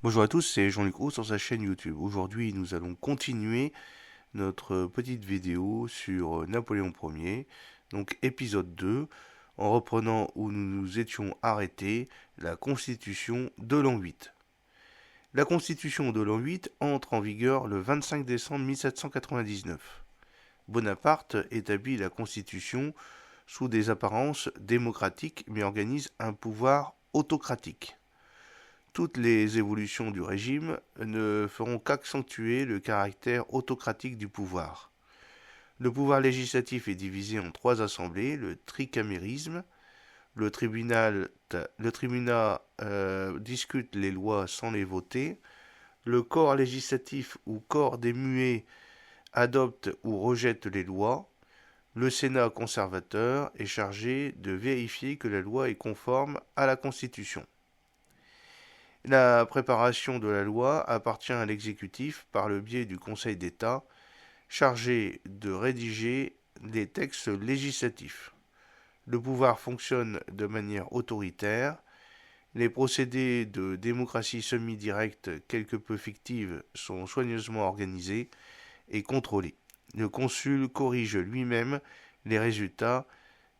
Bonjour à tous, c'est Jean-Luc Roux sur sa chaîne YouTube. Aujourd'hui, nous allons continuer notre petite vidéo sur Napoléon Ier, donc épisode 2, en reprenant où nous nous étions arrêtés, la Constitution de l'an 8. La Constitution de l'an 8 entre en vigueur le 25 décembre 1799. Bonaparte établit la Constitution sous des apparences démocratiques mais organise un pouvoir autocratique. Toutes les évolutions du régime ne feront qu'accentuer le caractère autocratique du pouvoir. Le pouvoir législatif est divisé en trois assemblées, le tricamérisme, le tribunat discute les lois sans les voter, le corps législatif ou corps des muets adopte ou rejette les lois, le Sénat conservateur est chargé de vérifier que la loi est conforme à la Constitution. La préparation de la loi appartient à l'exécutif par le biais du Conseil d'État, chargé de rédiger les textes législatifs. Le pouvoir fonctionne de manière autoritaire. Les procédés de démocratie semi-directe, quelque peu fictive, sont soigneusement organisés et contrôlés. Le consul corrige lui-même les résultats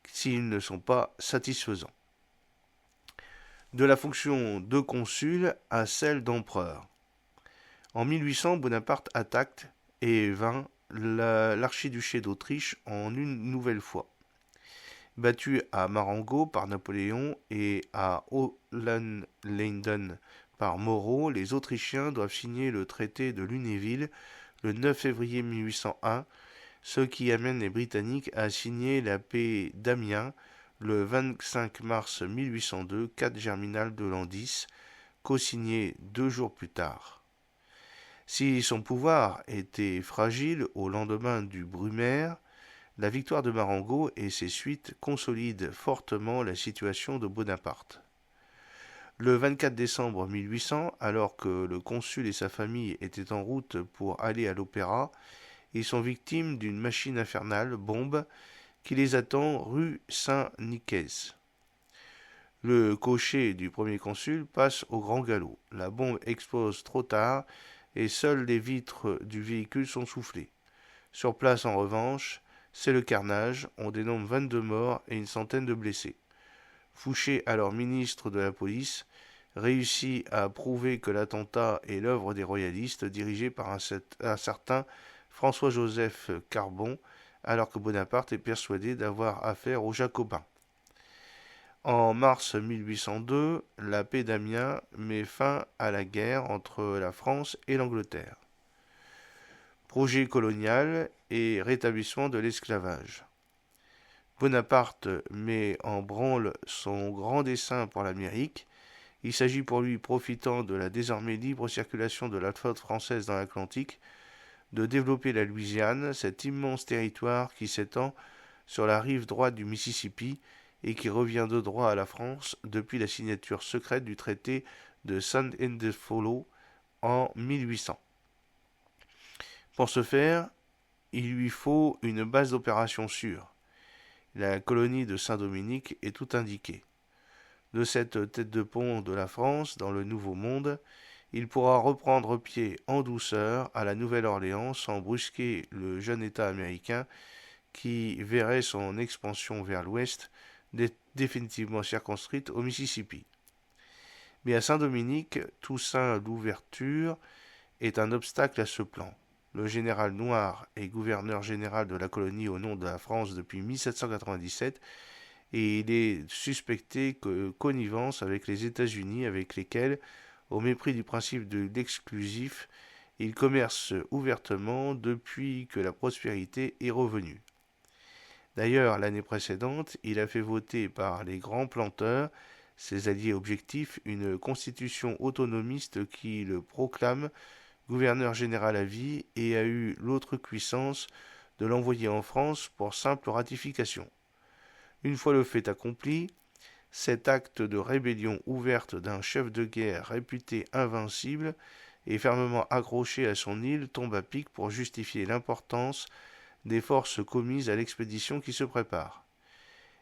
s'ils ne sont pas satisfaisants. De la fonction de consul à celle d'empereur. En 1800, Bonaparte attaque et vainc l'archiduché d'Autriche en une nouvelle fois. Battu à Marengo par Napoléon et à Hohenlinden par Moreau, les Autrichiens doivent signer le traité de Lunéville le 9 février 1801, ce qui amène les Britanniques à signer la paix d'Amiens le 25 mars 1802, 4 germinal de l'an 10, co-signé 2 jours plus tard. Si son pouvoir était fragile au lendemain du Brumaire, la victoire de Marengo et ses suites consolident fortement la situation de Bonaparte. Le 24 décembre 1800, alors que le consul et sa famille étaient en route pour aller à l'opéra, ils sont victimes d'une machine infernale, bombe, qui les attend rue Saint-Nicaise. Le cocher du premier consul passe au grand galop. La bombe explose trop tard et seules les vitres du véhicule sont soufflées. Sur place, en revanche, c'est le carnage. On dénombre 22 morts et une centaine de blessés. Fouché, alors ministre de la police, réussit à prouver que l'attentat est l'œuvre des royalistes dirigés par un certain François-Joseph Carbon, alors que Bonaparte est persuadé d'avoir affaire aux Jacobins. En mars 1802, la paix d'Amiens met fin à la guerre entre la France et l'Angleterre. Projet colonial et rétablissement de l'esclavage. Bonaparte met en branle son grand dessein pour l'Amérique. Il s'agit pour lui, profitant de la désormais libre circulation de la flotte française dans l'Atlantique, de développer la Louisiane, cet immense territoire qui s'étend sur la rive droite du Mississippi et qui revient de droit à la France depuis la signature secrète du traité de San Indefolo en 1800. Pour ce faire, il lui faut une base d'opération sûre. La colonie de Saint-Dominique est tout indiquée. De cette tête de pont de la France dans le Nouveau Monde, il pourra reprendre pied en douceur à la Nouvelle-Orléans sans brusquer le jeune État américain qui verrait son expansion vers l'ouest définitivement circonscrite au Mississippi. Mais à Saint-Dominique, Toussaint Louverture est un obstacle à ce plan. Le général Noir est gouverneur général de la colonie au nom de la France depuis 1797 et il est suspecté de connivence avec les États-Unis avec lesquels, au mépris du principe de l'exclusif, il commerce ouvertement depuis que la prospérité est revenue. D'ailleurs, l'année précédente, il a fait voter par les grands planteurs, ses alliés objectifs, une constitution autonomiste qui le proclame gouverneur général à vie et a eu l'autre puissance de l'envoyer en France pour simple ratification. Une fois le fait accompli, cet acte de rébellion ouverte d'un chef de guerre réputé invincible et fermement accroché à son île tombe à pic pour justifier l'importance des forces commises à l'expédition qui se prépare.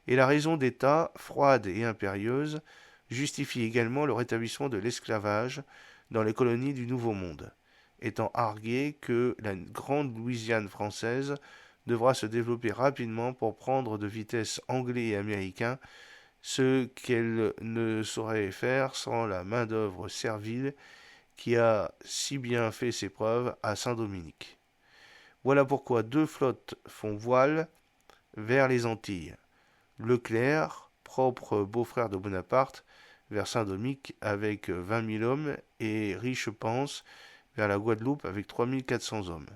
Et la raison d'État, froide et impérieuse, justifie également le rétablissement de l'esclavage dans les colonies du Nouveau Monde, étant argué que la grande Louisiane française devra se développer rapidement pour prendre de vitesse anglais et américains, ce qu'elle ne saurait faire sans la main-d'œuvre servile qui a si bien fait ses preuves à Saint-Dominique. Voilà pourquoi deux flottes font voile vers les Antilles. Leclerc, propre beau-frère de Bonaparte, vers Saint-Dominique avec 20 000 hommes, et Richepense vers la Guadeloupe avec 3 400 hommes.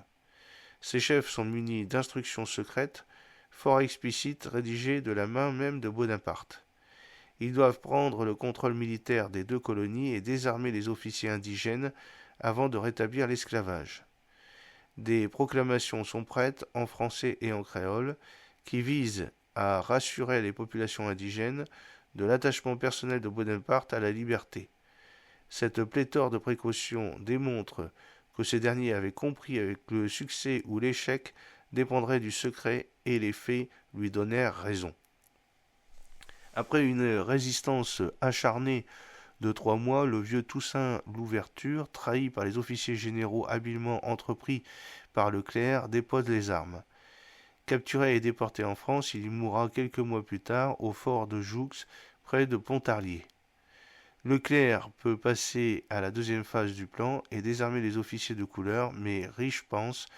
Ces chefs sont munis d'instructions secrètes, fort explicites, rédigées de la main même de Bonaparte. Ils doivent prendre le contrôle militaire des deux colonies et désarmer les officiers indigènes avant de rétablir l'esclavage. Des proclamations sont prêtes en français et en créole qui visent à rassurer les populations indigènes de l'attachement personnel de Bonaparte à la liberté. Cette pléthore de précautions démontre que ces derniers avaient compris avec le succès ou l'échec dépendrait du secret et les faits lui donnèrent raison. Après une résistance acharnée de 3 mois, le vieux Toussaint Louverture, trahi par les officiers généraux habilement entrepris par Leclerc, dépose les armes. Capturé et déporté en France, il y mourra quelques mois plus tard au fort de Joux, près de Pontarlier. Leclerc peut passer à la deuxième phase du plan et désarmer les officiers de couleur, mais Richepense,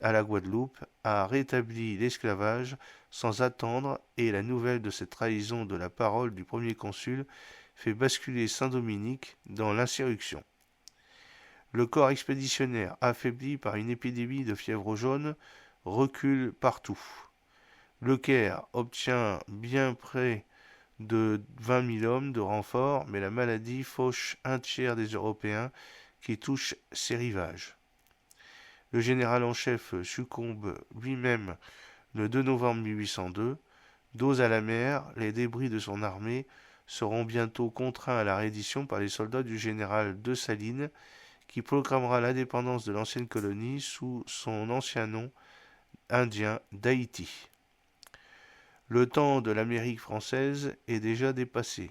à la Guadeloupe, a rétabli l'esclavage sans attendre et la nouvelle de cette trahison de la parole du premier consul fait basculer Saint-Dominique dans l'insurrection. Le corps expéditionnaire, affaibli par une épidémie de fièvre jaune, recule partout. Leclerc obtient bien près de 20 000 hommes de renfort, mais la maladie fauche un tiers des Européens qui touchent ses rivages. Le général en chef succombe lui-même le 2 novembre 1802. Dos à la mer, les débris de son armée seront bientôt contraints à la reddition par les soldats du général Dessalines, qui proclamera l'indépendance de l'ancienne colonie sous son ancien nom indien d'Haïti. Le temps de l'Amérique française est déjà dépassé.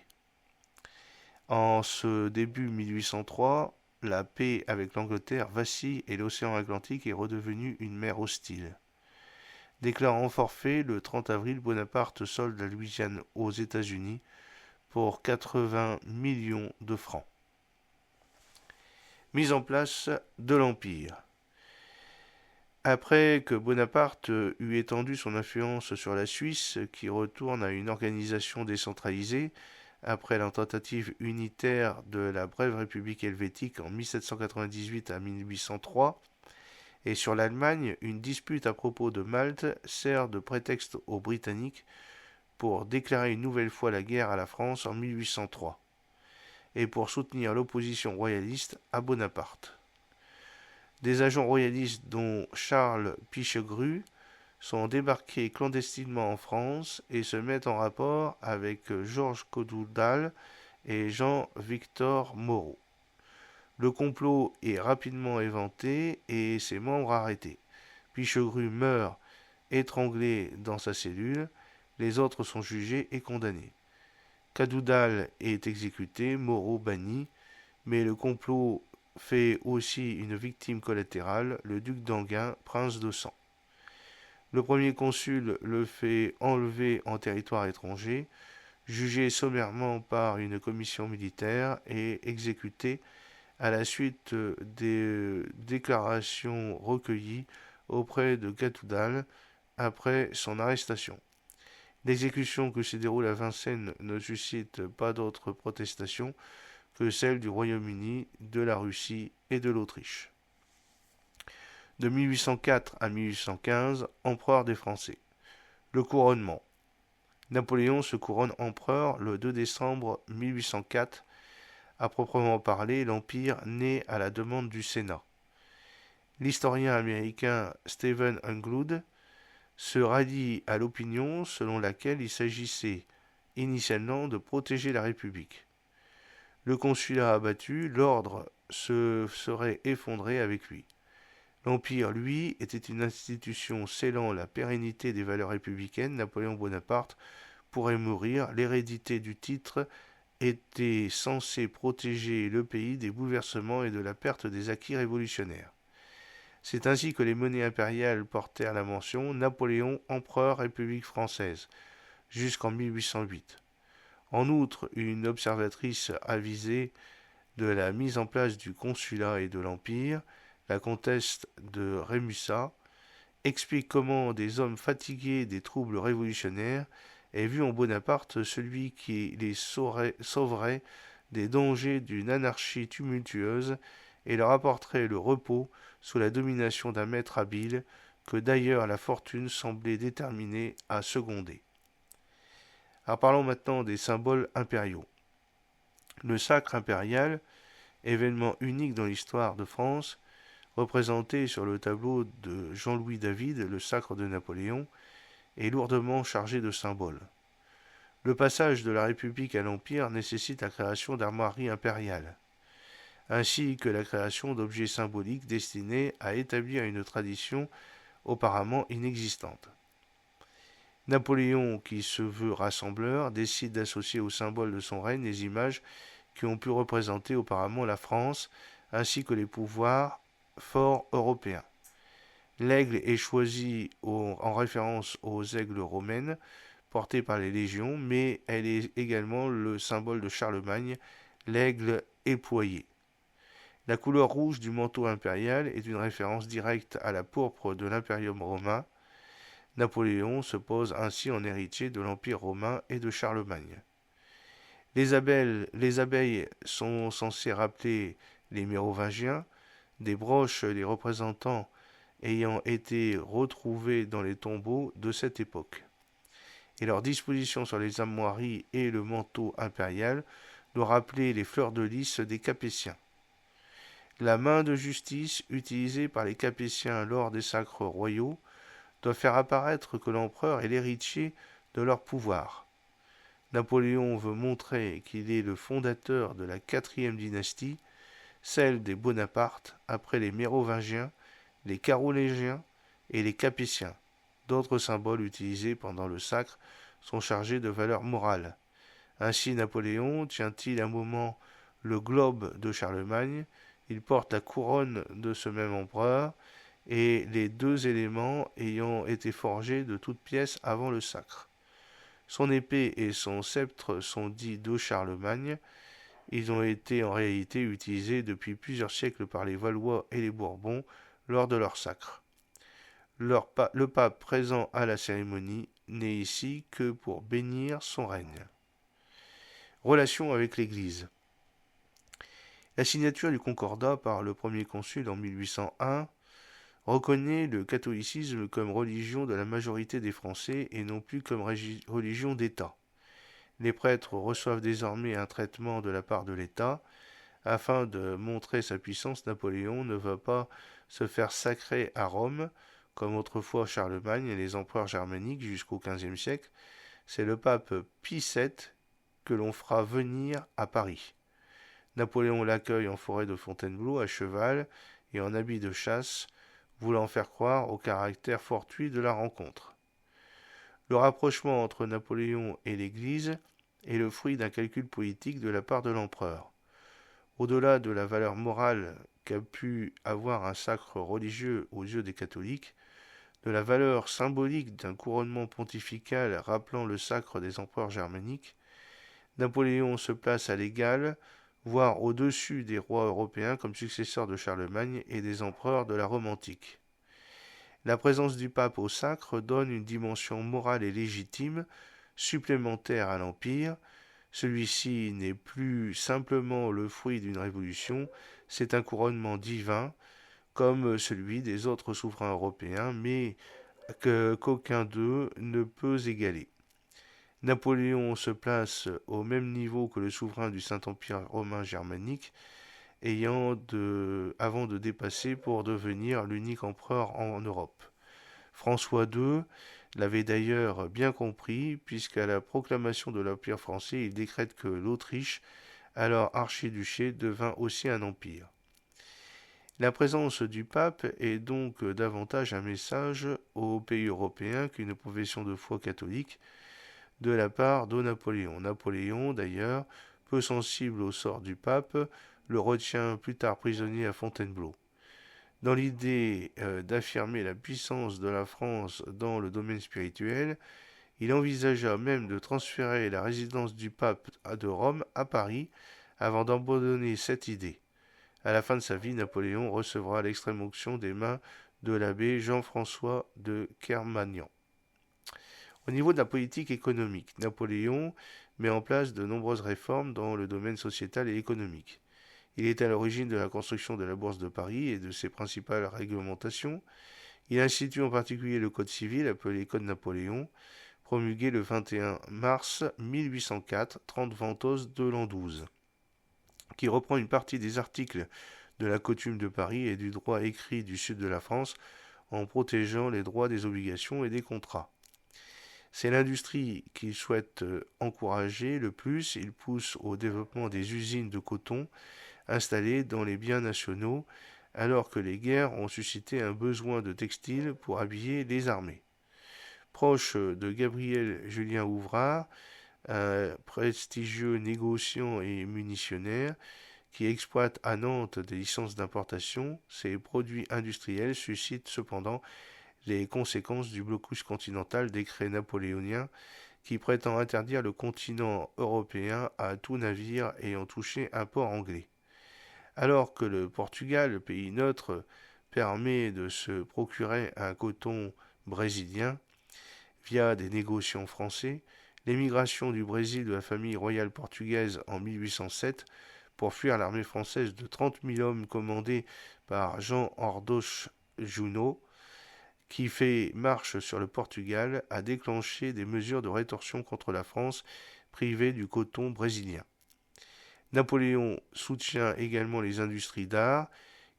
En ce début 1803, la paix avec l'Angleterre vacille et l'océan Atlantique est redevenu une mer hostile. Déclarant forfait, le 30 avril, Bonaparte solde la Louisiane aux États-Unis pour 80 millions de francs. Mise en place de l'Empire. Après que Bonaparte eut étendu son influence sur la Suisse, qui retourne à une organisation décentralisée, après la tentative unitaire de la brève République helvétique en 1798 à 1803, et sur l'Allemagne, une dispute à propos de Malte sert de prétexte aux Britanniques pour déclarer une nouvelle fois la guerre à la France en 1803, et pour soutenir l'opposition royaliste à Bonaparte. Des agents royalistes dont Charles Pichegru sont débarqués clandestinement en France et se mettent en rapport avec Georges Cadoudal et Jean-Victor Moreau. Le complot est rapidement éventé et ses membres arrêtés. Pichegru meurt étranglé dans sa cellule, les autres sont jugés et condamnés. Cadoudal est exécuté, Moreau banni, mais le complot fait aussi une victime collatérale, le duc d'Enghien, prince de sang. Le premier consul le fait enlever en territoire étranger, jugé sommairement par une commission militaire et exécuté à la suite des déclarations recueillies auprès de Cadoudal après son arrestation. L'exécution que se déroule à Vincennes ne suscite pas d'autres protestations que celle du Royaume-Uni, de la Russie et de l'Autriche. De 1804 à 1815, empereur des Français. Le couronnement. Napoléon se couronne empereur le 2 décembre 1804. À proprement parler, l'Empire naît à la demande du Sénat. L'historien américain Stephen Englewood se rallie à l'opinion selon laquelle il s'agissait initialement de protéger la République. Le consulat abattu, l'ordre se serait effondré avec lui. L'Empire, lui, était une institution scellant la pérennité des valeurs républicaines. Napoléon Bonaparte pourrait mourir, l'hérédité du titre était censé protéger le pays des bouleversements et de la perte des acquis révolutionnaires. C'est ainsi que les monnaies impériales portèrent la mention Napoléon, empereur République française, jusqu'en 1808. En outre, une observatrice avisée de la mise en place du consulat et de l'Empire, la comtesse de Rémusat, explique comment des hommes fatigués des troubles révolutionnaires aient vu en Bonaparte celui qui les sauverait des dangers d'une anarchie tumultueuse et leur apporterait le repos sous la domination d'un maître habile que d'ailleurs la fortune semblait déterminée à seconder. Alors parlons maintenant des symboles impériaux. Le sacre impérial, événement unique dans l'histoire de France, représenté sur le tableau de Jean-Louis David, le sacre de Napoléon, est lourdement chargé de symboles. Le passage de la République à l'Empire nécessite la création d'armoiries impériales, ainsi que la création d'objets symboliques destinés à établir une tradition auparavant inexistante. Napoléon, qui se veut rassembleur, décide d'associer au symbole de son règne les images qui ont pu représenter auparavant la France, ainsi que les pouvoirs forts européens. L'aigle est choisi en référence aux aigles romaines portées par les légions, mais elle est également le symbole de Charlemagne, l'aigle éployé. La couleur rouge du manteau impérial est une référence directe à la pourpre de l'impérium romain. Napoléon se pose ainsi en héritier de l'Empire romain et de Charlemagne. Les abeilles sont censées rappeler les Mérovingiens, des broches les représentant ayant été retrouvées dans les tombeaux de cette époque. Et leur disposition sur les armoiries et le manteau impérial doit rappeler les fleurs de lys des Capétiens. La main de justice utilisée par les Capétiens lors des sacres royaux doit faire apparaître que l'empereur est l'héritier de leur pouvoir. Napoléon veut montrer qu'il est le fondateur de la 4e dynastie, celle des Bonaparte, après les Mérovingiens, les Carolingiens et les Capétiens. D'autres symboles utilisés pendant le sacre sont chargés de valeur morale. Ainsi Napoléon tient-il un moment le globe de Charlemagne, il porte la couronne de ce même empereur, et les deux éléments ayant été forgés de toutes pièces avant le sacre. Son épée et son sceptre sont dits de Charlemagne. Ils ont été en réalité utilisés depuis plusieurs siècles par les Valois et les Bourbons lors de leur sacre. Le pape présent à la cérémonie n'est ici que pour bénir son règne. Relation avec l'Église. La signature du Concordat par le premier consul en 1801 reconnaît le catholicisme comme religion de la majorité des Français et non plus comme religion d'État. Les prêtres reçoivent désormais un traitement de la part de l'État. Afin de montrer sa puissance, Napoléon ne va pas se faire sacrer à Rome, comme autrefois Charlemagne et les empereurs germaniques jusqu'au XVe siècle. C'est le pape Pie VII que l'on fera venir à Paris. Napoléon l'accueille en forêt de Fontainebleau à cheval et en habit de chasse, voulant faire croire au caractère fortuit de la rencontre. Le rapprochement entre Napoléon et l'Église est le fruit d'un calcul politique de la part de l'empereur. Au-delà de la valeur morale qu'a pu avoir un sacre religieux aux yeux des catholiques, de la valeur symbolique d'un couronnement pontifical rappelant le sacre des empereurs germaniques, Napoléon se place à l'égal, voire au-dessus des rois européens comme successeur de Charlemagne et des empereurs de la Rome antique. La présence du pape au sacre donne une dimension morale et légitime supplémentaire à l'Empire. Celui-ci n'est plus simplement le fruit d'une révolution, c'est un couronnement divin, comme celui des autres souverains européens, mais qu'aucun d'eux ne peut égaler. Napoléon se place au même niveau que le souverain du Saint-Empire romain germanique, avant de dépasser pour devenir l'unique empereur en Europe. François II l'avait d'ailleurs bien compris, puisqu'à la proclamation de l'Empire français, il décrète que l'Autriche, alors archiduché, devint aussi un empire. La présence du pape est donc davantage un message aux pays européens qu'une profession de foi catholique de la part de Napoléon. Napoléon, d'ailleurs, peu sensible au sort du pape, le retient plus tard prisonnier à Fontainebleau. Dans l'idée d'affirmer la puissance de la France dans le domaine spirituel, il envisagea même de transférer la résidence du pape de Rome à Paris avant d'abandonner cette idée. À la fin de sa vie, Napoléon recevra l'extrême-onction des mains de l'abbé Jean-François de Kermagnan. Au niveau de la politique économique, Napoléon met en place de nombreuses réformes dans le domaine sociétal et économique. Il est à l'origine de la construction de la Bourse de Paris et de ses principales réglementations. Il institue en particulier le Code civil, appelé Code Napoléon, promulgué le 21 mars 1804, 30 Ventose de l'an 12, qui reprend une partie des articles de la Coutume de Paris et du droit écrit du sud de la France en protégeant les droits des obligations et des contrats. C'est l'industrie qu'il souhaite encourager le plus. Il pousse au développement des usines de coton installées dans les biens nationaux, alors que les guerres ont suscité un besoin de textiles pour habiller les armées. Proche de Gabriel Julien Ouvrard, un prestigieux négociant et munitionnaire qui exploite à Nantes des licences d'importation, ces produits industriels suscitent cependant les conséquences du blocus continental, décret napoléonien qui prétend interdire le continent européen à tout navire ayant touché un port anglais. Alors que le Portugal, pays neutre, permet de se procurer un coton brésilien via des négociants français, l'émigration du Brésil de la famille royale portugaise en 1807 pour fuir l'armée française de 30 000 hommes commandée par Jean Ordoche Junot, qui fait marche sur le Portugal, a déclenché des mesures de rétorsion contre la France privée du coton brésilien. Napoléon soutient également les industries d'art.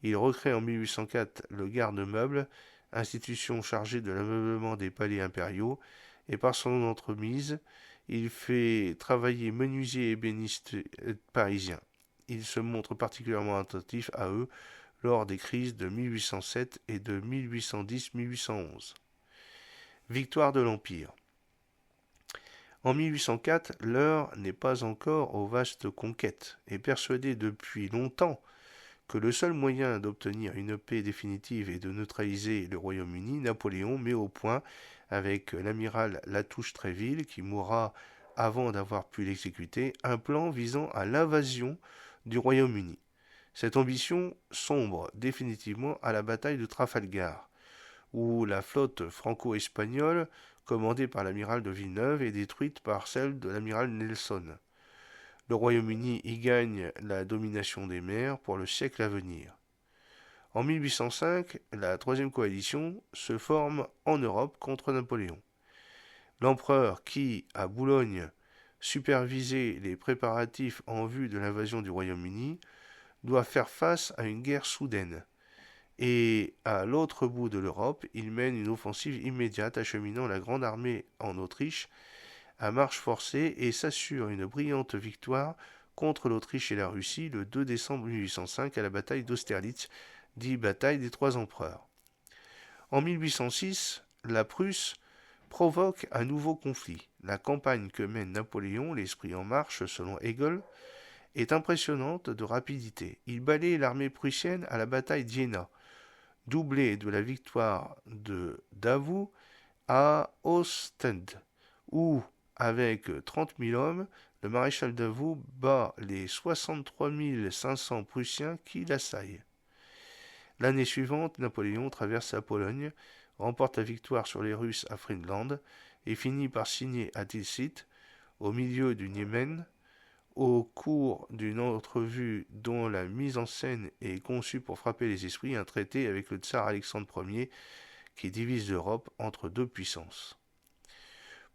Il recrée en 1804 le garde-meuble, institution chargée de l'ameublement des palais impériaux, et par son entremise, il fait travailler menuisiers et ébénistes parisiens. Il se montre particulièrement attentif à eux lors des crises de 1807 et de 1810-1811. Victoire de l'Empire. En 1804, l'heure n'est pas encore aux vastes conquêtes, et persuadé depuis longtemps que le seul moyen d'obtenir une paix définitive est de neutraliser le Royaume-Uni, Napoléon met au point, avec l'amiral Latouche-Tréville, qui mourra avant d'avoir pu l'exécuter, un plan visant à l'invasion du Royaume-Uni. Cette ambition sombre définitivement à la bataille de Trafalgar, où la flotte franco-espagnole, commandée par l'amiral de Villeneuve, est détruite par celle de l'amiral Nelson. Le Royaume-Uni y gagne la domination des mers pour le siècle à venir. En 1805, la troisième coalition se forme en Europe contre Napoléon. L'empereur qui, à Boulogne, supervisait les préparatifs en vue de l'invasion du Royaume-Uni, doit faire face à une guerre soudaine. Et à l'autre bout de l'Europe, il mène une offensive immédiate acheminant la grande armée en Autriche à marche forcée et s'assure une brillante victoire contre l'Autriche et la Russie le 2 décembre 1805 à la bataille d'Austerlitz, dit bataille des Trois Empereurs. En 1806, la Prusse provoque un nouveau conflit. La campagne que mène Napoléon, l'esprit en marche selon Hegel, est impressionnante de rapidité. Il balaye l'armée prussienne à la bataille d'Iéna, doublée de la victoire de Davout à Ostende, où, avec 30 000 hommes, le maréchal Davout bat les 63 500 Prussiens qui l'assaillent. L'année suivante, Napoléon traverse la Pologne, remporte la victoire sur les Russes à Friedland et finit par signer à Tilsit, au milieu du Niemen, au cours d'une entrevue dont la mise en scène est conçue pour frapper les esprits, un traité avec le tsar Alexandre Ier qui divise l'Europe entre deux puissances.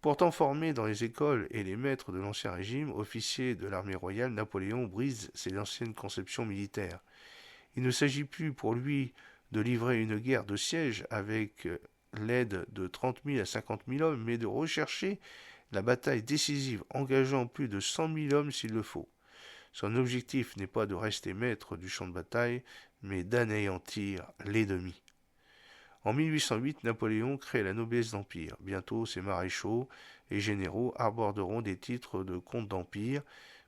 Pourtant formé dans les écoles et les maîtres de l'Ancien Régime, officier de l'armée royale, Napoléon brise ses anciennes conceptions militaires. Il ne s'agit plus pour lui de livrer une guerre de siège avec l'aide de 30 000 à 50 000 hommes, mais de rechercher la bataille décisive engageant plus de 100 000 hommes s'il le faut. Son objectif n'est pas de rester maître du champ de bataille, mais d'anéantir l'ennemi. En 1808, Napoléon crée la noblesse d'Empire. Bientôt, ses maréchaux et généraux aborderont des titres de comte d'Empire,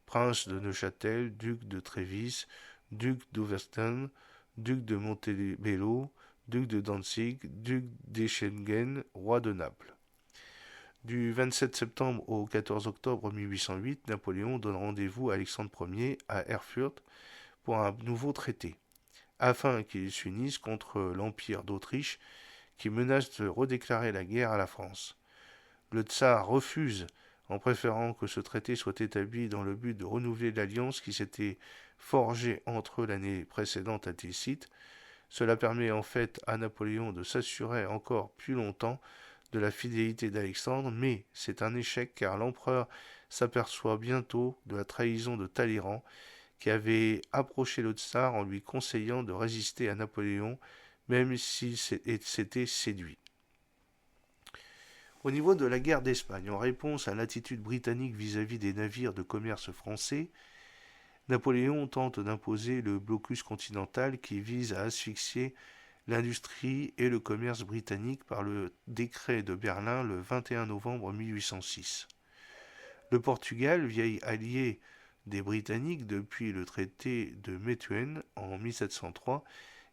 prince de Neuchâtel, duc de Trévis, duc d'Auvergne, duc de Montebello, duc de Danzig, duc d'Eschengen, roi de Naples. Du 27 septembre au 14 octobre 1808, Napoléon donne rendez-vous à Alexandre Ier à Erfurt pour un nouveau traité, afin qu'il s'unisse contre l'Empire d'Autriche qui menace de redéclarer la guerre à la France. Le tsar refuse, en préférant que ce traité soit établi dans le but de renouveler l'alliance qui s'était forgée entre eux l'année précédente à Tilsit. Cela permet en fait à Napoléon de s'assurer encore plus longtemps de la fidélité d'Alexandre, mais c'est un échec car l'empereur s'aperçoit bientôt de la trahison de Talleyrand qui avait approché le tsar en lui conseillant de résister à Napoléon même s'il s'était séduit. Au niveau de la guerre d'Espagne, en réponse à l'attitude britannique vis-à-vis des navires de commerce français, Napoléon tente d'imposer le blocus continental qui vise à asphyxier l'industrie et le commerce britannique par le décret de Berlin le 21 novembre 1806. Le Portugal, vieil allié des Britanniques depuis le traité de Methuen en 1703,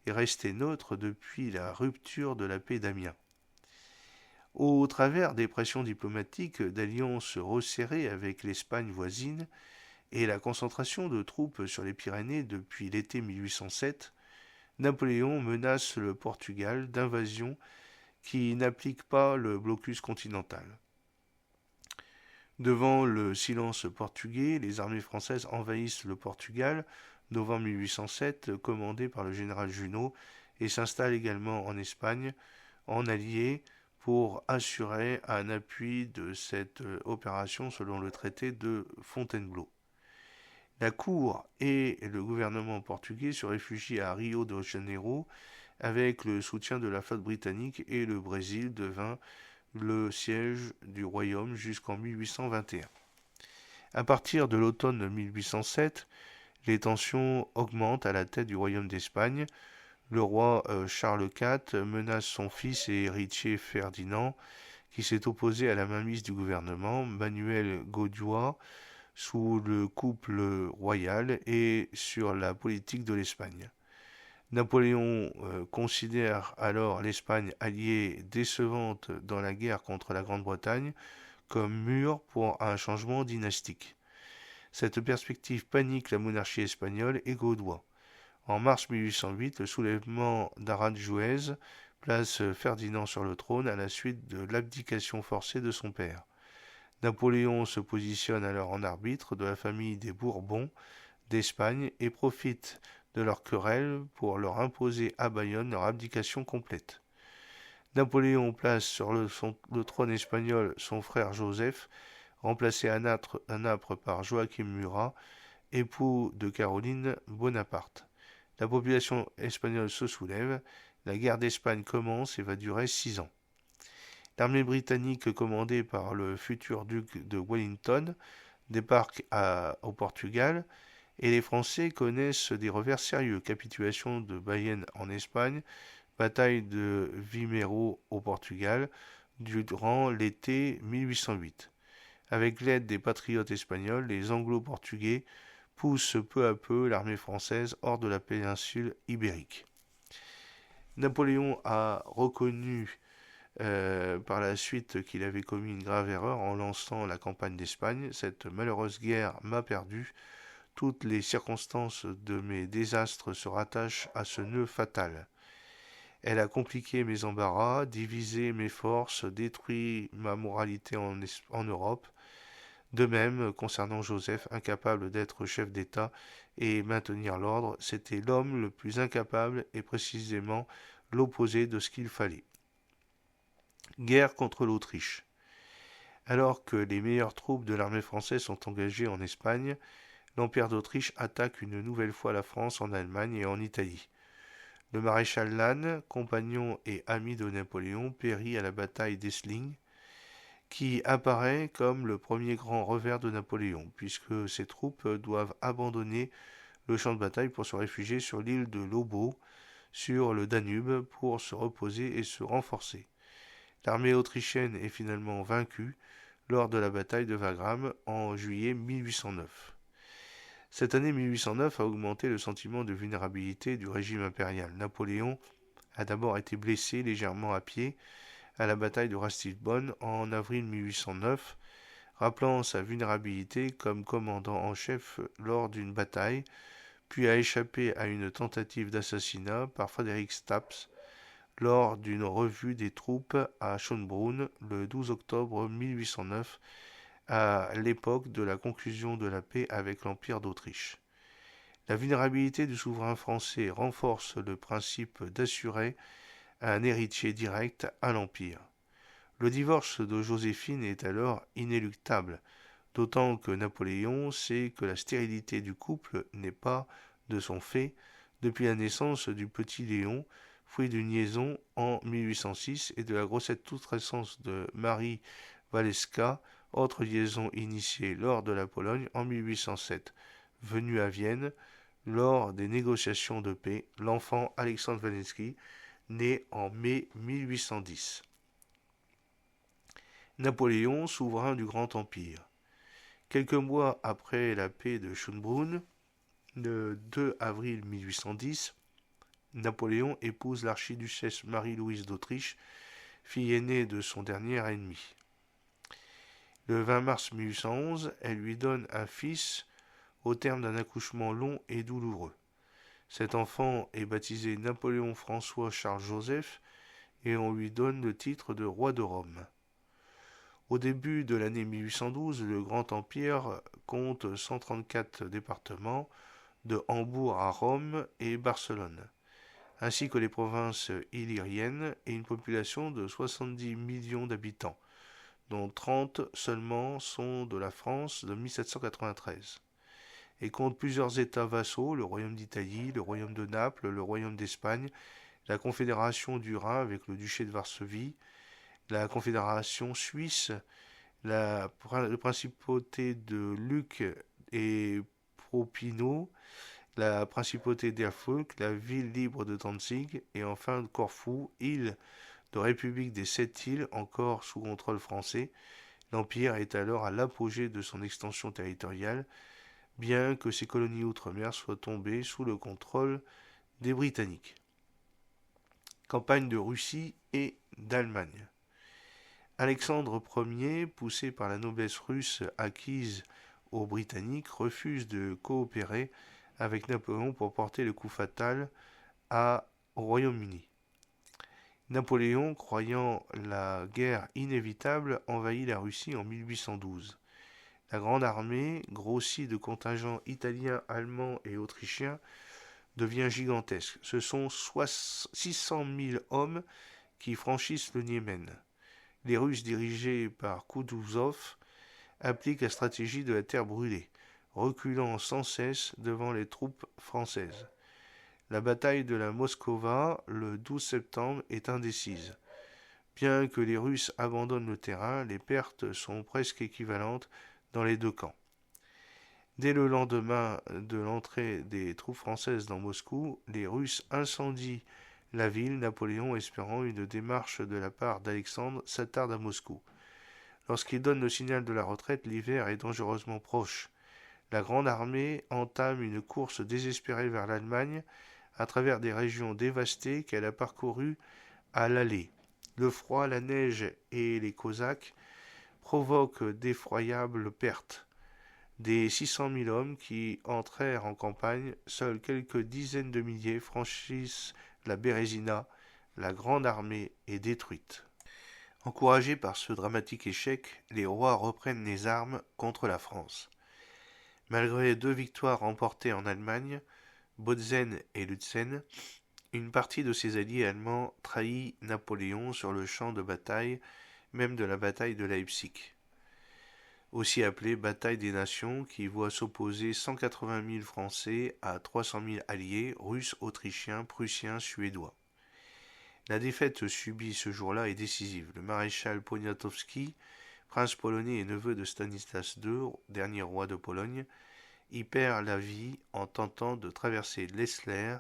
est resté neutre depuis la rupture de la paix d'Amiens. Au travers des pressions diplomatiques, d'alliances resserrées avec l'Espagne voisine et la concentration de troupes sur les Pyrénées depuis l'été 1807, Napoléon menace le Portugal d'invasion qui n'applique pas le blocus continental. Devant le silence portugais, les armées françaises envahissent le Portugal, novembre 1807, commandé par le général Junot, et s'installent également en Espagne, en allié, pour assurer un appui de cette opération selon le traité de Fontainebleau. La cour et le gouvernement portugais se réfugient à Rio de Janeiro avec le soutien de la flotte britannique et le Brésil devint le siège du royaume jusqu'en 1821. À partir de l'automne 1807, les tensions augmentent à la tête du royaume d'Espagne. Le roi Charles IV menace son fils et héritier Ferdinand, qui s'est opposé à la mainmise du gouvernement, Manuel Godiois, sous le couple royal et sur la politique de l'Espagne. Napoléon considère alors l'Espagne alliée décevante dans la guerre contre la Grande-Bretagne comme mûre pour un changement dynastique. Cette perspective panique la monarchie espagnole et Godiois. En mars 1808, le soulèvement d'Aranjuez place Ferdinand sur le trône à la suite de l'abdication forcée de son père. Napoléon se positionne alors en arbitre de la famille des Bourbons d'Espagne et profite de leur querelle pour leur imposer à Bayonne leur abdication complète. Napoléon place sur le trône espagnol son frère Joseph, remplacé à Naples par Joachim Murat, époux de Caroline Bonaparte. La population espagnole se soulève, la guerre d'Espagne commence et va durer 6 ans. L'armée britannique commandée par le futur duc de Wellington débarque au Portugal et les Français connaissent des revers sérieux. Capitulation de Bayonne en Espagne, bataille de Vimeiro au Portugal durant l'été 1808. Avec l'aide des patriotes espagnols, les Anglo-Portugais poussent peu à peu l'armée française hors de la péninsule ibérique. Napoléon a reconnu par la suite qu'il avait commis une grave erreur en lançant la campagne d'Espagne. Cette malheureuse guerre m'a perdu. Toutes les circonstances de mes désastres se rattachent à ce nœud fatal. Elle a compliqué mes embarras, divisé mes forces, détruit ma moralité en Europe. De même, concernant Joseph, incapable d'être chef d'État et maintenir l'ordre, c'était l'homme le plus incapable et précisément l'opposé de ce qu'il fallait. Guerre contre l'Autriche. Alors que les meilleures troupes de l'armée française sont engagées en Espagne, l'Empire d'Autriche attaque une nouvelle fois la France en Allemagne et en Italie. Le maréchal Lannes, compagnon et ami de Napoléon, périt à la bataille d'Essling, qui apparaît comme le premier grand revers de Napoléon, puisque ses troupes doivent abandonner le champ de bataille pour se réfugier sur l'île de Lobo, sur le Danube, pour se reposer et se renforcer. L'armée autrichienne est finalement vaincue lors de la bataille de Wagram en juillet 1809. Cette année 1809 a augmenté le sentiment de vulnérabilité du régime impérial. Napoléon a d'abord été blessé légèrement à pied à la bataille de Ratisbonne en avril 1809, rappelant sa vulnérabilité comme commandant en chef lors d'une bataille, puis a échappé à une tentative d'assassinat par Frédéric Staps lors d'une revue des troupes à Schönbrunn le 12 octobre 1809, à l'époque de la conclusion de la paix avec l'Empire d'Autriche. La vulnérabilité du souverain français renforce le principe d'assurer un héritier direct à l'Empire. Le divorce de Joséphine est alors inéluctable, d'autant que Napoléon sait que la stérilité du couple n'est pas de son fait depuis la naissance du petit Léon, fruit d'une liaison en 1806 et de la grossesse toute récente de Marie Waleska, autre liaison initiée lors de la Pologne en 1807. Venu à Vienne, lors des négociations de paix, l'enfant Alexandre Walensky, né en mai 1810. Napoléon, souverain du Grand Empire. Quelques mois après la paix de Schönbrunn, le 2 avril 1810, Napoléon épouse l'archiduchesse Marie-Louise d'Autriche, fille aînée de son dernier ennemi. Le 20 mars 1811, elle lui donne un fils au terme d'un accouchement long et douloureux. Cet enfant est baptisé Napoléon François Charles Joseph et on lui donne le titre de roi de Rome. Au début de l'année 1812, le Grand Empire compte 134 départements, de Hambourg à Rome et Barcelone, ainsi que les provinces illyriennes et une population de 70 millions d'habitants, dont 30 seulement sont de la France de 1793, et compte plusieurs États vassaux, le Royaume d'Italie, le Royaume de Naples, le Royaume d'Espagne, la Confédération du Rhin avec le Duché de Varsovie, la Confédération suisse, la principauté de Lucques et Propino, la principauté d'Erfurt, la ville libre de Danzig et enfin Corfou, île de République des Sept Îles encore sous contrôle français. L'Empire est alors à l'apogée de son extension territoriale, bien que ses colonies outre-mer soient tombées sous le contrôle des Britanniques. Campagne de Russie et d'Allemagne. Alexandre Ier, poussé par la noblesse russe acquise aux Britanniques, refuse de coopérer avec Napoléon pour porter le coup fatal au Royaume-Uni. Napoléon, croyant la guerre inévitable, envahit la Russie en 1812. La grande armée, grossie de contingents italiens, allemands et autrichiens, devient gigantesque. Ce sont 600 000 hommes qui franchissent le Niémen. Les Russes, dirigés par Koutouzov, appliquent la stratégie de la terre brûlée, reculant sans cesse devant les troupes françaises. La bataille de la Moskova, le 12 septembre, est indécise. Bien que les Russes abandonnent le terrain, les pertes sont presque équivalentes dans les deux camps. Dès le lendemain de l'entrée des troupes françaises dans Moscou, les Russes incendient la ville, Napoléon, espérant une démarche de la part d'Alexandre, s'attarde à Moscou. Lorsqu'il donne le signal de la retraite, l'hiver est dangereusement proche. La grande armée entame une course désespérée vers l'Allemagne à travers des régions dévastées qu'elle a parcourues à l'aller. Le froid, la neige et les Cosaques provoquent d'effroyables pertes. Des 600 000 hommes qui entrèrent en campagne, seuls quelques dizaines de milliers franchissent la Bérésina. La grande armée est détruite. Encouragés par ce dramatique échec, les rois reprennent les armes contre la France. Malgré 2 victoires remportées en Allemagne, Bautzen et Lützen, une partie de ses alliés allemands trahit Napoléon sur le champ de bataille, même de la bataille de Leipzig, aussi appelée bataille des nations, qui voit s'opposer 180 000 Français à 300 000 alliés russes, autrichiens, prussiens, suédois. La défaite subie ce jour-là est décisive. Le maréchal Poniatowski, prince polonais et neveu de Stanislas II, dernier roi de Pologne, y perd la vie en tentant de traverser l'Essler.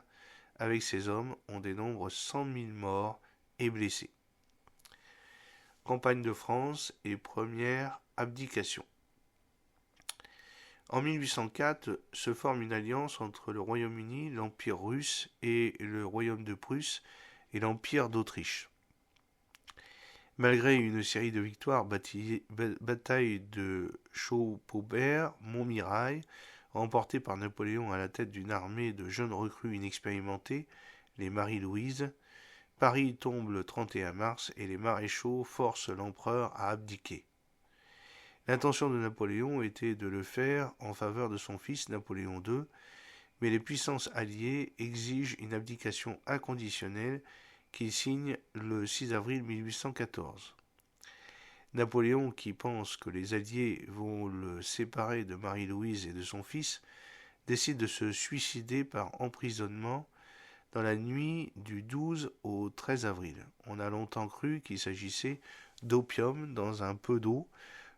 Avec ses hommes, on dénombre 100 000 morts et blessés. Campagne de France et première abdication. En 1804 se forme une alliance entre le Royaume-Uni, l'Empire russe et le Royaume de Prusse et l'Empire d'Autriche. Malgré une série de victoires, bataille de Chaupaubert, Montmirail, remportée par Napoléon à la tête d'une armée de jeunes recrues inexpérimentées, les Marie-Louise, Paris tombe le 31 mars et les maréchaux forcent l'empereur à abdiquer. L'intention de Napoléon était de le faire en faveur de son fils Napoléon II, mais les puissances alliées exigent une abdication inconditionnelle qu'il signe le 6 avril 1814. Napoléon, qui pense que les Alliés vont le séparer de Marie-Louise et de son fils, décide de se suicider par emprisonnement dans la nuit du 12 au 13 avril. On a longtemps cru qu'il s'agissait d'opium dans un peu d'eau.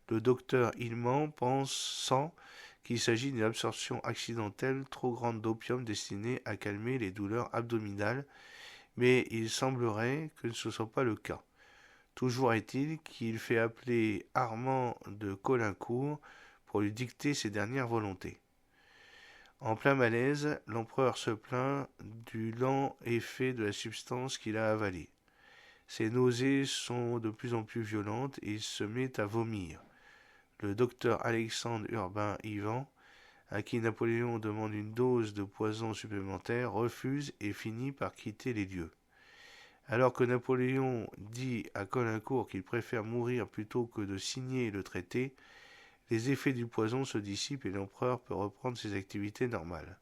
Le docteur Hillman pensant qu'il s'agit d'une absorption accidentelle trop grande d'opium destinée à calmer les douleurs abdominales, mais il semblerait que ce ne soit pas le cas. Toujours est-il qu'il fait appeler Armand de Caulaincourt pour lui dicter ses dernières volontés. En plein malaise, l'empereur se plaint du lent effet de la substance qu'il a avalée. Ses nausées sont de plus en plus violentes et il se met à vomir. Le docteur Alexandre Urbain Ivan, à qui Napoléon demande une dose de poison supplémentaire, refuse et finit par quitter les lieux. Alors que Napoléon dit à Caulaincourt qu'il préfère mourir plutôt que de signer le traité, les effets du poison se dissipent et l'empereur peut reprendre ses activités normales.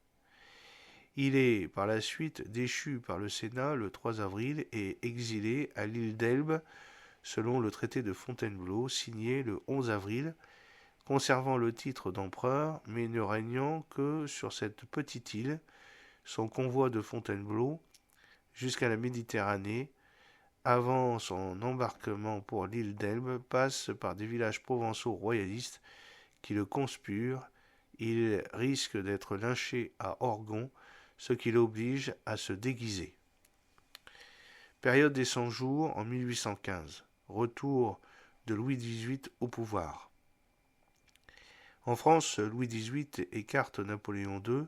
Il est par la suite déchu par le Sénat le 3 avril et exilé à l'île d'Elbe selon le traité de Fontainebleau signé le 11 avril, conservant le titre d'empereur mais ne régnant que sur cette petite île. Son convoi de Fontainebleau jusqu'à la Méditerranée, avant son embarquement pour l'île d'Elbe, passe par des villages provençaux royalistes qui le conspurent. Il risque d'être lynché à Orgon, ce qui l'oblige à se déguiser. Période des 100 jours en 1815. Retour de Louis XVIII au pouvoir. En France, Louis XVIII écarte Napoléon II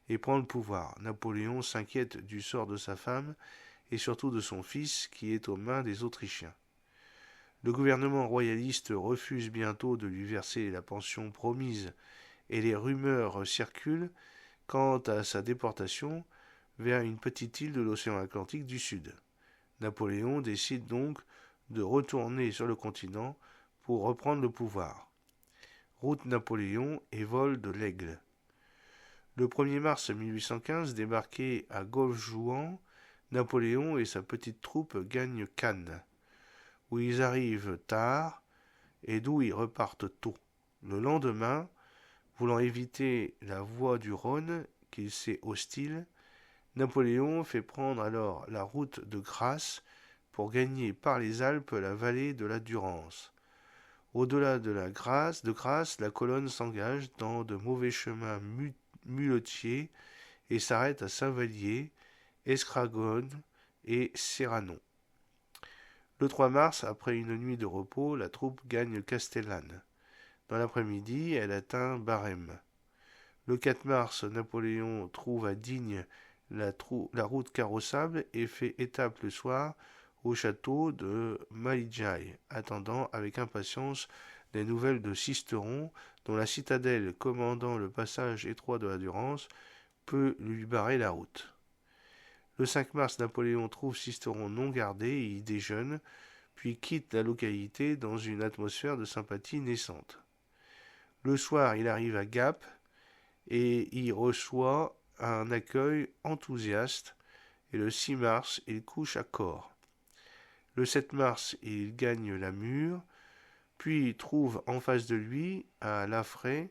et prend le pouvoir. Napoléon s'inquiète du sort de sa femme et surtout de son fils qui est aux mains des Autrichiens. Le gouvernement royaliste refuse bientôt de lui verser la pension promise et les rumeurs circulent quant à sa déportation vers une petite île de l'océan Atlantique du Sud. Napoléon décide donc de retourner sur le continent pour reprendre le pouvoir. Route Napoléon et vol de l'Aigle. Le 1er mars 1815, débarqué à Golfe-Juan, Napoléon et sa petite troupe gagnent Cannes, où ils arrivent tard et d'où ils repartent tôt. Le lendemain, voulant éviter la voie du Rhône, qu'il sait hostile, Napoléon fait prendre alors la route de Grasse pour gagner par les Alpes la vallée de la Durance. Au-delà de Grasse, la colonne s'engage dans de mauvais chemins muletiers et s'arrête à Saint-Vallier, Escragon et Serrano. Le 3 mars, après une nuit de repos, la troupe gagne Castellane. Dans l'après-midi, elle atteint Barème. Le 4 mars, Napoléon trouve à Digne la route carrossable et fait étape le soir au château de Malijai, attendant avec impatience des nouvelles de Sisteron, dont la citadelle commandant le passage étroit de la Durance peut lui barrer la route. Le 5 mars, Napoléon trouve Sisteron non gardé et y déjeune, puis quitte la localité dans une atmosphère de sympathie naissante. Le soir, il arrive à Gap et y reçoit un accueil enthousiaste, et le 6 mars, il couche à Corps. Le 7 mars, il gagne la Mure, puis trouve en face de lui, à Laffrey,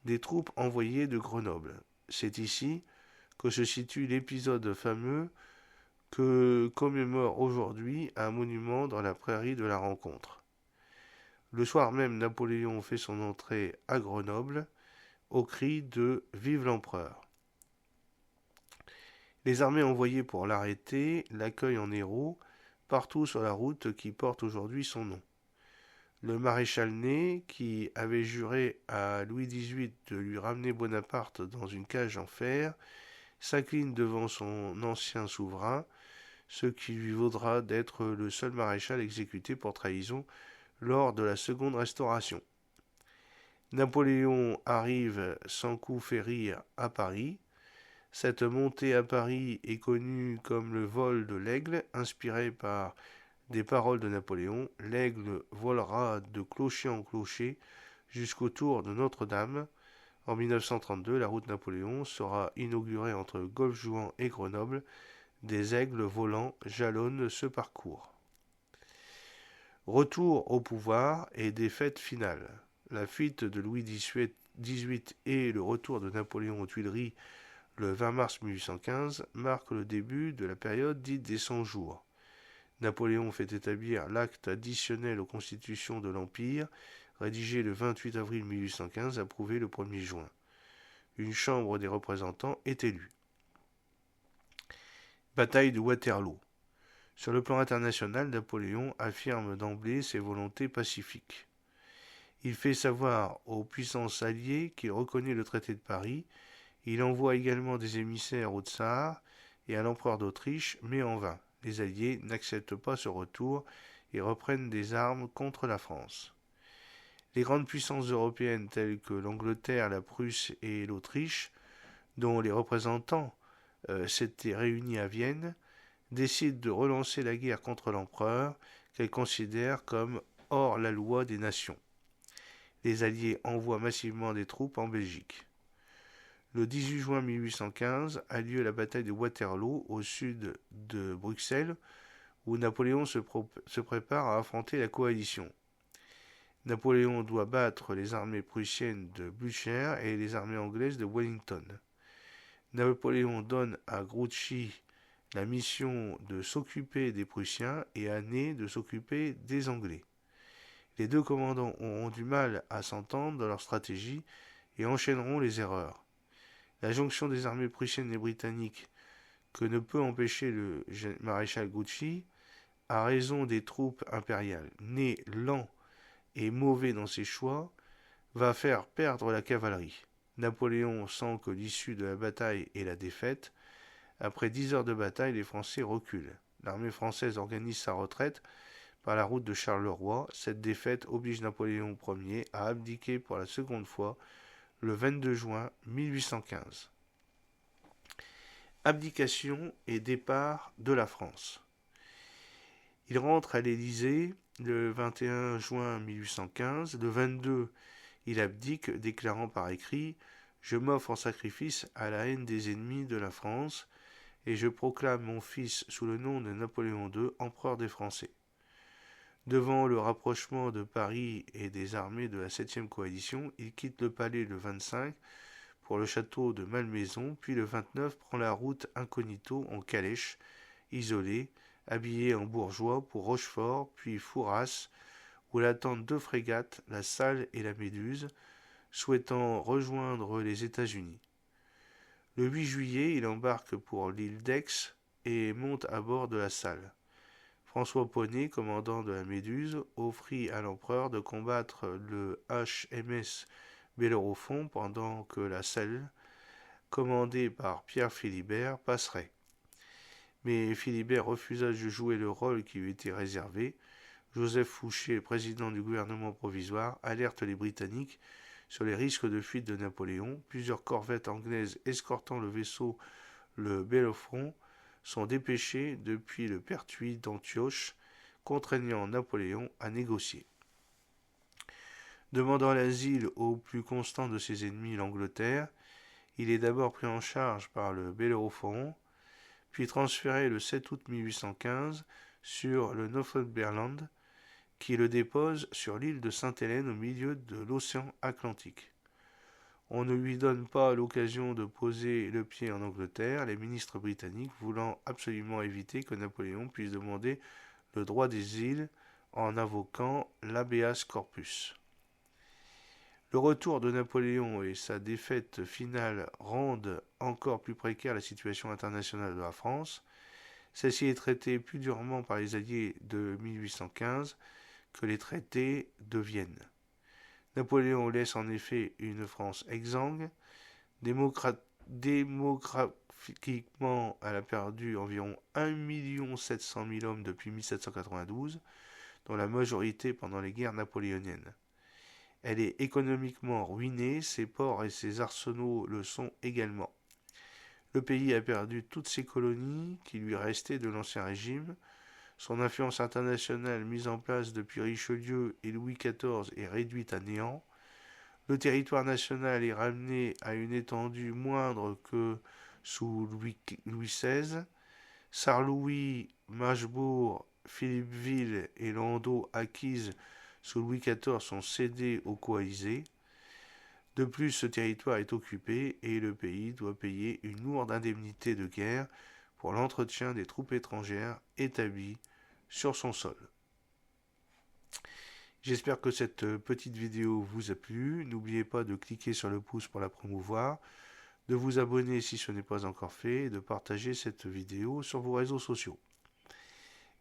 des troupes envoyées de Grenoble. C'est ici que se situe l'épisode fameux que commémore aujourd'hui un monument dans la prairie de la Rencontre. Le soir même, Napoléon fait son entrée à Grenoble, au cri de « Vive l'empereur ». Les armées envoyées pour l'arrêter l'accueillent en héros partout sur la route qui porte aujourd'hui son nom. Le maréchal Ney, qui avait juré à Louis XVIII de lui ramener Bonaparte dans une cage en fer, s'incline devant son ancien souverain, ce qui lui vaudra d'être le seul maréchal exécuté pour trahison lors de la seconde Restauration. Napoléon arrive sans coup férir à Paris. Cette montée à Paris est connue comme le vol de l'aigle, inspiré par des paroles de Napoléon. L'aigle volera de clocher en clocher jusqu'au tour de Notre-Dame. En 1932, la route Napoléon sera inaugurée entre Golfe-Juan et Grenoble. Des aigles volants jalonnent ce parcours. Retour au pouvoir et défaite finale. La fuite de Louis XVIII et le retour de Napoléon aux Tuileries le 20 mars 1815 marquent le début de la période dite des 100 jours. Napoléon fait établir l'acte additionnel aux constitutions de l'Empire, rédigé le 28 avril 1815, approuvé le 1er juin. Une chambre des représentants est élue. Bataille de Waterloo. Sur le plan international, Napoléon affirme d'emblée ses volontés pacifiques. Il fait savoir aux puissances alliées qu'il reconnaît le traité de Paris. Il envoie également des émissaires au tsar et à l'empereur d'Autriche, mais en vain. Les Alliés n'acceptent pas ce retour et reprennent des armes contre la France. Les grandes puissances européennes telles que l'Angleterre, la Prusse et l'Autriche, dont les représentants s'étaient réunis à Vienne, décident de relancer la guerre contre l'empereur qu'elles considèrent comme hors la loi des nations. Les Alliés envoient massivement des troupes en Belgique. Le 18 juin 1815 a lieu la bataille de Waterloo au sud de Bruxelles, où Napoléon se prépare à affronter la coalition. Napoléon doit battre les armées prussiennes de Blücher et les armées anglaises de Wellington. Napoléon donne à Grouchy la mission de s'occuper des Prussiens et à Ney de s'occuper des Anglais. Les deux commandants auront du mal à s'entendre dans leur stratégie et enchaîneront les erreurs. La jonction des armées prussiennes et britanniques, que ne peut empêcher le maréchal Grouchy, a raison des troupes impériales. Ney lent et mauvais dans ses choix, va faire perdre la cavalerie. Napoléon sent que l'issue de la bataille est la défaite. Après 10 heures de bataille, les Français reculent. L'armée française organise sa retraite par la route de Charleroi. Cette défaite oblige Napoléon Ier à abdiquer pour la seconde fois le 22 juin 1815. Abdication et départ de la France. Il rentre à l'Élysée le 21 juin 1815. Le 22, il abdique, déclarant par écrit « Je m'offre en sacrifice à la haine des ennemis de la France, et je proclame mon fils sous le nom de Napoléon II, empereur des Français. » Devant le rapprochement de Paris et des armées de la 7e coalition, il quitte le palais le 25 pour le château de Malmaison, puis le 29 prend la route incognito en calèche, isolé, habillé en bourgeois pour Rochefort, puis Fouras, où l'attendent 2 frégates, la Salle et la Méduse, souhaitant rejoindre les États-Unis. Le 8 juillet, il embarque pour l'île d'Aix et monte à bord de la Salle. François Poney, commandant de la Méduse, offrit à l'empereur de combattre le HMS Bellérophon pendant que la Salle, commandée par Pierre Philibert, passerait. Mais Philibert refusa de jouer le rôle qui lui était réservé. Joseph Fouché, président du gouvernement provisoire, alerte les Britanniques sur les risques de fuite de Napoléon. Plusieurs corvettes anglaises escortant le vaisseau le Bellérophon sont dépêchées depuis le Pertuis d'Antioche, contraignant Napoléon à négocier. Demandant l'asile au plus constant de ses ennemis, l'Angleterre, il est d'abord pris en charge par le Bellérophon, puis transféré le 7 août 1815 sur le Northumberland, qui le dépose sur l'île de Sainte-Hélène au milieu de l'océan Atlantique. On ne lui donne pas l'occasion de poser le pied en Angleterre, les ministres britanniques voulant absolument éviter que Napoléon puisse demander le droit des îles en invoquant l'habeas corpus. Le retour de Napoléon et sa défaite finale rendent encore plus précaire la situation internationale de la France. Celle-ci est traitée plus durement par les Alliés de 1815 que les traités deviennent. Napoléon laisse en effet une France exsangue. Démographiquement, elle a perdu environ 1 700 000 hommes depuis 1792, dont la majorité pendant les guerres napoléoniennes. Elle est économiquement ruinée, ses ports et ses arsenaux le sont également. Le pays a perdu toutes ses colonies qui lui restaient de l'Ancien Régime. Son influence internationale mise en place depuis Richelieu et Louis XIV est réduite à néant. Le territoire national est ramené à une étendue moindre que sous Louis XVI. Sarrelouis, Magebourg, Philippeville et Landau acquises sous Louis XIV sont cédées aux coalisés. De plus, ce territoire est occupé et le pays doit payer une lourde indemnité de guerre pour l'entretien des troupes étrangères établies sur son sol. J'espère que cette petite vidéo vous a plu. N'oubliez pas de cliquer sur le pouce pour la promouvoir, de vous abonner si ce n'est pas encore fait et de partager cette vidéo sur vos réseaux sociaux.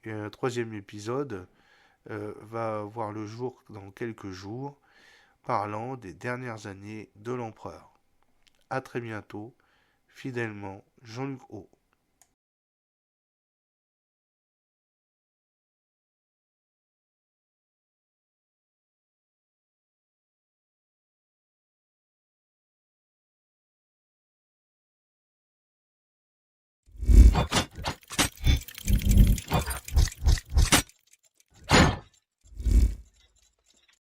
Et un troisième épisode va voir le jour dans quelques jours, parlant des dernières années de l'empereur. A très bientôt, fidèlement, Jean-Luc O.